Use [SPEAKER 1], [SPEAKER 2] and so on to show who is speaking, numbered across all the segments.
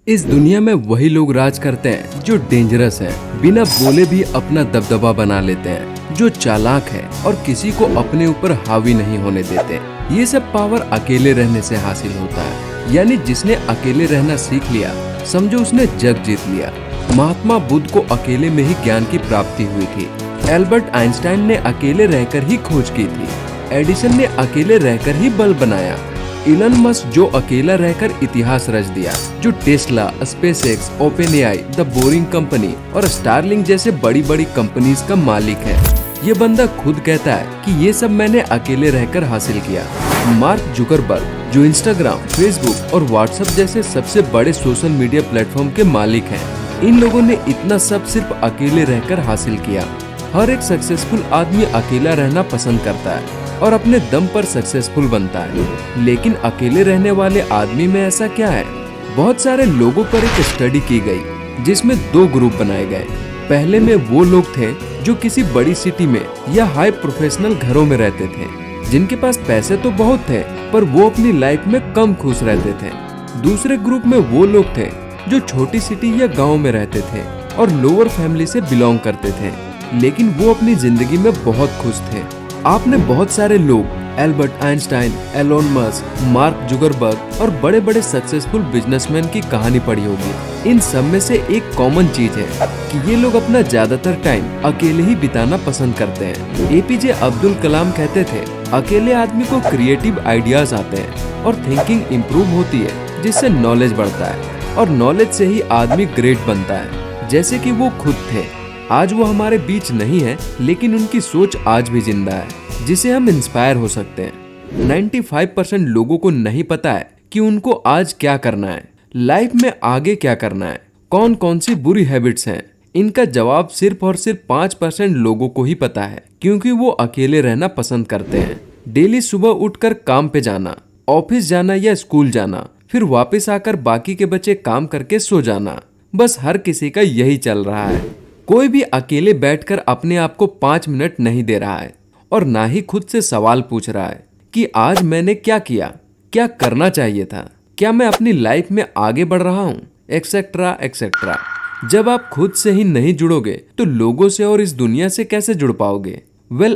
[SPEAKER 1] इस दुनिया में वही लोग राज करते हैं जो डेंजरस हैं, बिना बोले भी अपना दबदबा बना लेते हैं, जो चालाक है और किसी को अपने ऊपर हावी नहीं होने देते। ये सब पावर अकेले रहने से हासिल होता है, यानी जिसने अकेले रहना सीख लिया समझो उसने जग जीत लिया। महात्मा बुद्ध को अकेले में ही ज्ञान की प्राप्ति हुई थी। एल्बर्ट आइंस्टाइन ने अकेले रहकर ही खोज की थी। एडिसन ने अकेले रहकर ही बल्ब बनाया। इलन मस्क जो अकेला रहकर इतिहास रच दिया, जो Tesla, SpaceX, OpenAI, the Boring Company और स्टारलिंक जैसे बड़ी बड़ी कंपनीज का मालिक है। ये बंदा खुद कहता है कि ये सब मैंने अकेले रहकर हासिल किया। मार्क जुकरबर्ग जो इंस्टाग्राम, फेसबुक और व्हाट्सएप जैसे सबसे बड़े सोशल मीडिया प्लेटफॉर्म के मालिक हैं, इन लोगों ने इतना सब सिर्फ अकेले रहकर हासिल किया। हर एक सक्सेसफुल आदमी अकेला रहना पसंद करता है और अपने दम पर सक्सेसफुल बनता है। लेकिन अकेले रहने वाले आदमी में ऐसा क्या है? बहुत सारे लोगों पर एक स्टडी की गई जिसमें दो ग्रुप बनाए गए। पहले में वो लोग थे जो किसी बड़ी सिटी में या हाई प्रोफेशनल घरों में रहते थे, जिनके पास पैसे तो बहुत थे पर वो अपनी लाइफ में कम खुश रहते थे। दूसरे ग्रुप में वो लोग थे जो छोटी सिटी या गाँव में रहते थे और लोअर फैमिली से बिलोंग करते थे, लेकिन वो अपनी जिंदगी में बहुत खुश थे। आपने बहुत सारे लोग Albert Einstein, Elon Musk, Mark Zuckerberg और बड़े बड़े सक्सेसफुल बिजनेसमैन की कहानी पढ़ी होगी। इन सब में से एक कॉमन चीज है कि ये लोग अपना ज्यादातर टाइम अकेले ही बिताना पसंद करते हैं। एपीजे अब्दुल कलाम कहते थे, अकेले आदमी को क्रिएटिव आइडियाज आते हैं और थिंकिंग इम्प्रूव होती है, जिससे नॉलेज बढ़ता है और नॉलेज से ही आदमी ग्रेट बनता है, जैसे कि वो खुद थे। आज वो हमारे बीच नहीं है, लेकिन उनकी सोच आज भी जिंदा है, जिसे हम इंस्पायर हो सकते हैं। 95% लोगों को नहीं पता है कि उनको आज क्या करना है, लाइफ में आगे क्या करना है, कौन कौन सी बुरी हैबिट्स हैं। इनका जवाब सिर्फ और सिर्फ 5% लोगों को ही पता है, क्योंकि वो अकेले रहना पसंद करते हैं। डेली सुबह उठकर काम पे जाना, ऑफिस जाना या स्कूल जाना, फिर वापस आकर बाकी के बचे काम करके सो जाना, बस हर किसी का यही चल रहा है। कोई भी अकेले बैठकर अपने आप को 5 मिनट नहीं दे रहा है और ना ही खुद से सवाल पूछ रहा है कि आज मैंने क्या किया, क्या करना चाहिए था, क्या मैं अपनी लाइफ में आगे बढ़ रहा हूँ, एक्सेट्रा एक्सेट्रा। जब आप खुद से ही नहीं जुड़ोगे तो लोगों से और इस दुनिया से कैसे जुड़ पाओगे?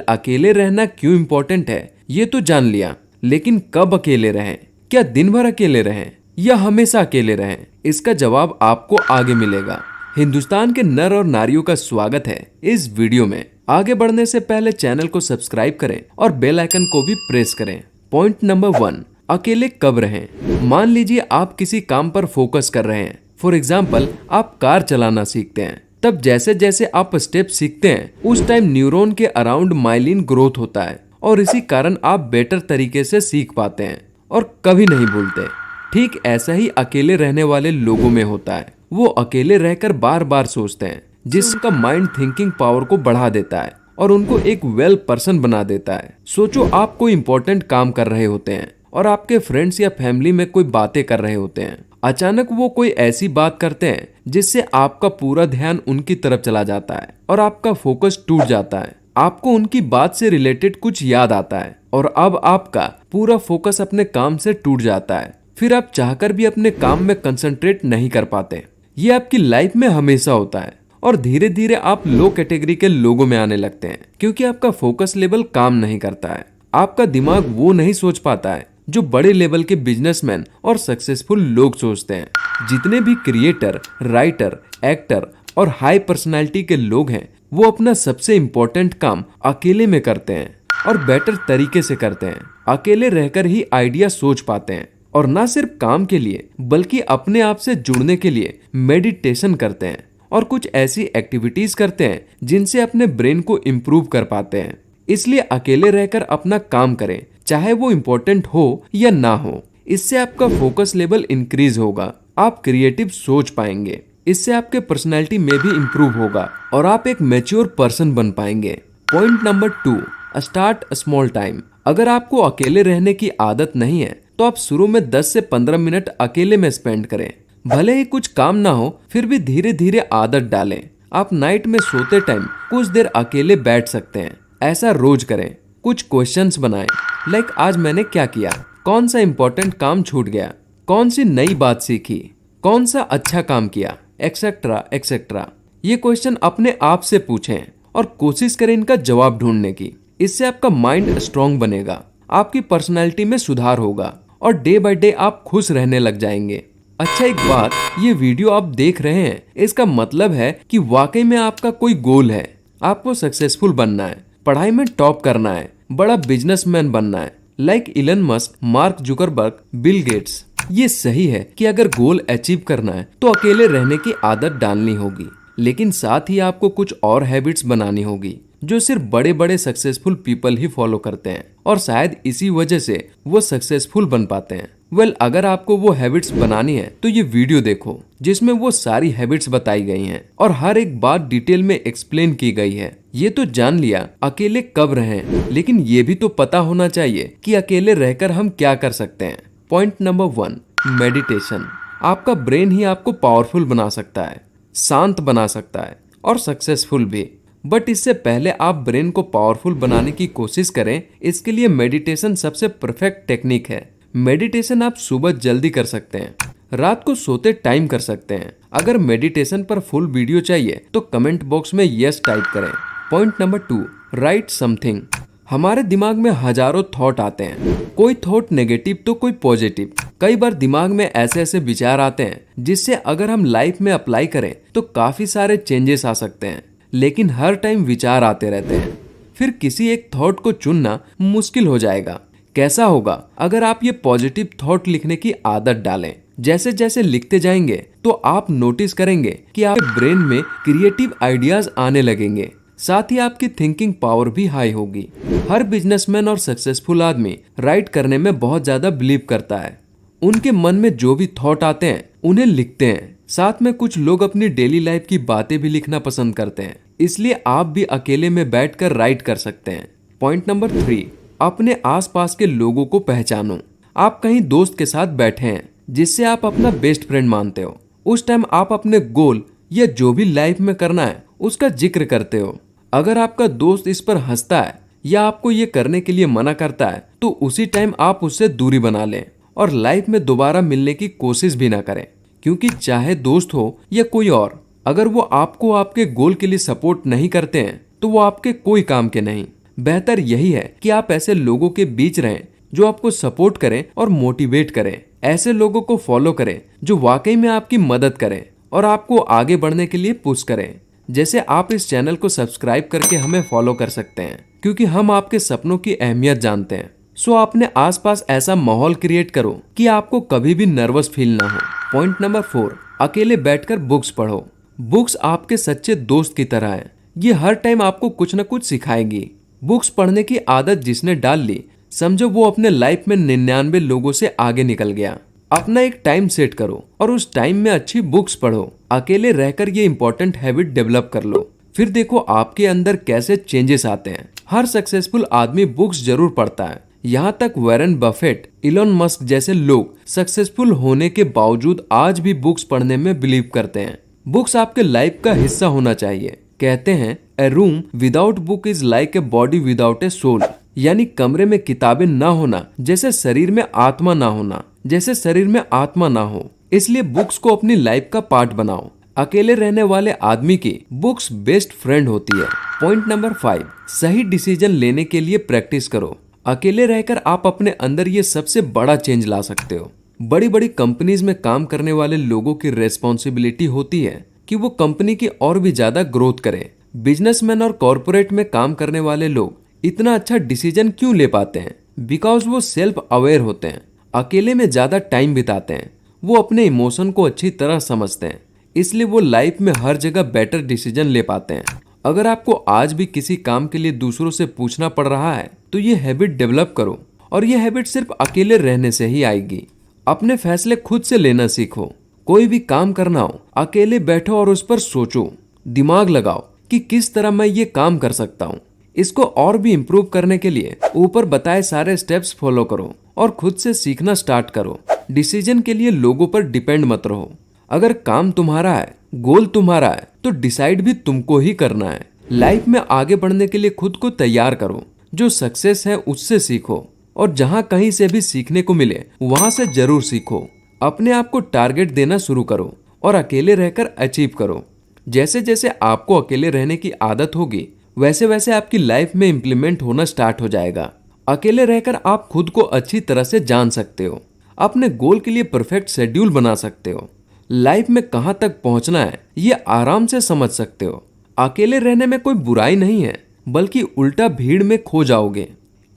[SPEAKER 1] अकेले रहना क्यों इम्पोर्टेंट है ये तो जान लिया, लेकिन कब अकेले रहें? क्या दिन भर अकेले रहें या हमेशा अकेले रहें? इसका जवाब आपको आगे मिलेगा। हिंदुस्तान के नर और नारियों का स्वागत है इस वीडियो में। आगे बढ़ने से पहले चैनल को सब्सक्राइब करें और बेल आइकन को भी प्रेस करें। पॉइंट नंबर 1, अकेले कब रहें? मान लीजिए आप किसी काम पर फोकस कर रहे हैं। फॉर एग्जाम्पल, आप कार चलाना सीखते हैं। तब जैसे जैसे आप स्टेप सीखते हैं उस टाइम न्यूरॉन के अराउंड माइलिन ग्रोथ होता है और इसी कारण आप बेटर तरीके से सीख पाते हैं और कभी नहीं भूलते। ठीक ऐसा ही अकेले रहने वाले लोगों में होता है। वो अकेले रहकर बार बार सोचते हैं, जिसका माइंड थिंकिंग पावर को बढ़ा देता है और उनको एक वेल पर्सन बना देता है। सोचो, आप कोई इंपॉर्टेंट काम कर रहे होते हैं और आपके फ्रेंड्स या फैमिली में कोई बातें कर रहे होते हैं। अचानक वो कोई ऐसी बात करते हैं जिससे आपका पूरा ध्यान उनकी तरफ चला जाता है और आपका फोकस टूट जाता है। आपको उनकी बात से रिलेटेड कुछ याद आता है और अब आपका पूरा फोकस अपने काम से टूट जाता है। फिर आप चाहकर भी अपने काम में कंसंट्रेट नहीं कर पाते। ये आपकी लाइफ में हमेशा होता है और धीरे धीरे आप लो कैटेगरी के लोगों में आने लगते हैं, क्योंकि आपका फोकस लेवल काम नहीं करता है। आपका दिमाग वो नहीं सोच पाता है जो बड़े लेवल के बिजनेसमैन और सक्सेसफुल लोग सोचते हैं। जितने भी क्रिएटर, राइटर, एक्टर और हाई पर्सनालिटी के लोग हैं, वो अपना सबसे इम्पोर्टेंट काम अकेले में करते हैं और बेटर तरीके से करते हैं। अकेले रहकर ही आइडिया सोच पाते हैं और ना सिर्फ काम के लिए बल्कि अपने आप से जुड़ने के लिए मेडिटेशन करते हैं और कुछ ऐसी एक्टिविटीज करते हैं जिनसे अपने ब्रेन को इम्प्रूव कर पाते हैं। इसलिए अकेले रहकर अपना काम करें, चाहे वो इम्पोर्टेंट हो या ना हो। इससे आपका फोकस लेवल इंक्रीज होगा, आप क्रिएटिव सोच पाएंगे, इससे आपके पर्सनैलिटी में भी इम्प्रूव होगा और आप एक मैच्योर पर्सन बन पाएंगे। Point number 2, start small time. अगर आपको अकेले रहने की आदत नहीं है तो आप शुरू में 10 से 15 मिनट अकेले में स्पेंड करें। भले ही कुछ काम ना हो, फिर भी धीरे धीरे आदत डालें। आप नाइट में सोते टाइम कुछ देर अकेले बैठ सकते हैं। ऐसा रोज करें। कुछ क्वेश्चंस बनाएं, लाइक आज मैंने क्या किया, कौन सा इंपॉर्टेंट काम छूट गया, कौन सी नई बात सीखी, कौन सा अच्छा काम किया, एक्सेट्रा एक्सेट्रा। ये क्वेश्चन अपने आप से पूछें और कोशिश करें इनका जवाब ढूंढने की। इससे आपका माइंड स्ट्रांग बनेगा, आपकी पर्सनैलिटी में सुधार होगा और डे बाय डे आप खुश रहने लग जाएंगे। अच्छा, एक बात, ये वीडियो आप देख रहे हैं इसका मतलब है कि वाकई में आपका कोई गोल है। आपको सक्सेसफुल बनना है, पढ़ाई में टॉप करना है, बड़ा बिजनेसमैन बनना है, like Elon Musk, Mark Zuckerberg, Bill Gates. ये सही है कि अगर गोल अचीव करना है तो अकेले रहने की आदत डालनी होगी, लेकिन साथ ही आपको कुछ और हैबिट्स बनानी होगी जो सिर्फ बड़े बड़े सक्सेसफुल पीपल ही फॉलो करते हैं और शायद इसी वजह से वो सक्सेसफुल बन पाते हैं। अगर आपको वो हैबिट्स बनानी है तो ये वीडियो देखो जिसमें वो सारी हैबिट्स बताई गई हैं और हर एक बात डिटेल में एक्सप्लेन की गई है। ये तो जान लिया अकेले कब रहें, लेकिन ये भी तो पता होना चाहिए कि अकेले रहकर हम क्या कर सकते हैं। Point number 1, meditation. आपका ब्रेन ही आपको पावरफुल बना सकता है, शांत बना सकता है और सक्सेसफुल भी। बट इससे पहले आप ब्रेन को पावरफुल बनाने की कोशिश करें, इसके लिए मेडिटेशन सबसे परफेक्ट टेक्निक है। मेडिटेशन आप सुबह जल्दी कर सकते हैं, रात को सोते टाइम कर सकते हैं। अगर मेडिटेशन पर फुल वीडियो चाहिए तो कमेंट बॉक्स में यस टाइप करें। Point number 2, right something. हमारे दिमाग में हजारों थॉट आते हैं, कोई थॉट नेगेटिव तो कोई पॉजिटिव। कई बार दिमाग में ऐसे ऐसे विचार आते हैं जिससे अगर हम लाइफ में अप्लाई करें तो काफी सारे चेंजेस आ सकते हैं, लेकिन हर टाइम विचार आते रहते हैं। फिर किसी एक थॉट को चुनना मुश्किल हो जाएगा। कैसा होगा अगर आप ये पॉजिटिव थॉट लिखने की आदत डालें? जैसे जैसे लिखते जाएंगे तो आप नोटिस करेंगे कि आपके ब्रेन में क्रिएटिव आइडियाज आने लगेंगे, साथ ही आपकी थिंकिंग पावर भी हाई होगी। हर बिजनेसमैन और सक्सेसफुल आदमी राइट करने में बहुत ज्यादा बिलीव करता है। उनके मन में जो भी थॉट आते हैं उन्हें लिखते हैं। साथ में कुछ लोग अपनी डेली लाइफ की बातें भी लिखना पसंद करते हैं, इसलिए आप भी अकेले में बैठकर राइट कर सकते हैं। पॉइंट नंबर 3, अपने आसपास के लोगों को पहचानो। आप कहीं दोस्त के साथ बैठे हैं जिससे आप अपना बेस्ट फ्रेंड मानते हो। उस टाइम आप अपने गोल या जो भी लाइफ में करना है उसका जिक्र करते हो। अगर आपका दोस्त इस पर हंसता है या आपको ये करने के लिए मना करता है तो उसी टाइम आप उससे दूरी बना लें और लाइफ में दोबारा मिलने की कोशिश भी ना करें, क्योंकि चाहे दोस्त हो या कोई और, अगर वो आपको आपके गोल के लिए सपोर्ट नहीं करते हैं तो वो आपके कोई काम के नहीं। बेहतर यही है कि आप ऐसे लोगों के बीच रहें जो आपको सपोर्ट करें और मोटिवेट करें। ऐसे लोगों को फॉलो करें जो वाकई में आपकी मदद करें और आपको आगे बढ़ने के लिए पुश करें। जैसे आप इस चैनल को सब्सक्राइब करके हमें फॉलो कर सकते हैं, क्योंकि हम आपके सपनों की अहमियत जानते हैं। सो अपने आसपास ऐसा माहौल क्रिएट करो कि आपको कभी भी नर्वस फील ना हो। पॉइंट नंबर 4, अकेले बैठकर बुक्स पढ़ो। बुक्स आपके सच्चे दोस्त की तरह है, ये हर टाइम आपको कुछ न कुछ सिखाएंगी। बुक्स पढ़ने की आदत जिसने डाल ली, समझो वो अपने लाइफ में 99 लोगों से आगे निकल गया। अपना एक टाइम सेट करो और उस टाइम में अच्छी बुक्स पढ़ो। अकेले रहकर ये इंपॉर्टेंट हैबिट डेवलप कर लो, फिर देखो आपके अंदर कैसे चेंजेस आते हैं। हर सक्सेसफुल आदमी बुक्स जरूर पढ़ता है, यहाँ तक वॉरेन बफेट, इलॉन मस्क जैसे लोग सक्सेसफुल होने के बावजूद आज भी बुक्स पढ़ने में बिलीव करते हैं। बुक्स आपके लाइफ का हिस्सा होना चाहिए। कहते हैं a room without book is like a body without a soul, यानी कमरे में किताबें ना होना जैसे शरीर में आत्मा ना होना, जैसे शरीर में आत्मा ना हो। इसलिए बुक्स को अपनी लाइफ का पार्ट बनाओ। अकेले रहने वाले आदमी की बुक्स बेस्ट फ्रेंड होती है। पॉइंट नंबर 5, सही डिसीजन लेने के लिए प्रैक्टिस करो। अकेले रहकर आप अपने अंदर ये सबसे बड़ा चेंज ला सकते हो। बड़ी बड़ी कंपनीज में काम करने वाले लोगों की रेस्पॉन्सिबिलिटी होती है कि वो कंपनी की और भी ज्यादा ग्रोथ करे। बिजनेसमैन और कॉर्पोरेट में काम करने वाले लोग इतना अच्छा डिसीजन क्यों ले पाते हैं? बिकॉज वो सेल्फ अवेयर होते हैं, अकेले में ज्यादा टाइम बिताते हैं, वो अपने इमोशन को अच्छी तरह समझते हैं, इसलिए वो लाइफ में हर जगह बेटर डिसीजन ले पाते हैं। अगर आपको आज भी किसी काम के लिए दूसरों से पूछना पड़ रहा है तो ये हैबिट डेवलप करो, और ये हैबिट सिर्फ अकेले रहने से ही आएगी। अपने फैसले खुद से लेना सीखो। कोई भी काम करना हो, अकेले बैठो और उस पर सोचो, दिमाग लगाओ कि किस तरह मैं ये काम कर सकता हूँ। इसको और भी इम्प्रूव करने के लिए ऊपर बताए सारे स्टेप्स फॉलो करो और खुद से सीखना स्टार्ट करो। डिसीजन के लिए लोगों पर डिपेंड मत रहो। अगर काम तुम्हारा है, गोल तुम्हारा है, तो डिसाइड भी तुमको ही करना है। लाइफ में आगे बढ़ने के लिए खुद को तैयार करो। जो सक्सेस है उससे सीखो, और जहाँ कहीं से भी सीखने को मिले वहां से जरूर सीखो। अपने आप को टारगेट देना शुरू करो और अकेले रहकर अचीव करो। जैसे जैसे आपको अकेले रहने की आदत होगी, वैसे वैसे आपकी लाइफ में इम्प्लीमेंट होना स्टार्ट हो जाएगा। अकेले रहकर आप खुद को अच्छी तरह से जान सकते हो, अपने गोल के लिए परफेक्ट शेड्यूल बना सकते हो, लाइफ में कहां तक पहुंचना है ये आराम से समझ सकते हो। अकेले रहने में कोई बुराई नहीं है, बल्कि उल्टा भीड़ में खो जाओगे।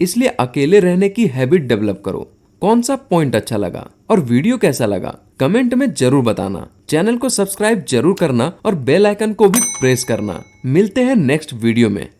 [SPEAKER 1] इसलिए अकेले रहने की हैबिट डेवलप करो। कौन सा पॉइंट अच्छा लगा और वीडियो कैसा लगा कमेंट में जरूर बताना। चैनल को सब्सक्राइब जरूर करना और बेल आइकन को भी प्रेस करना। मिलते हैं नेक्स्ट वीडियो में।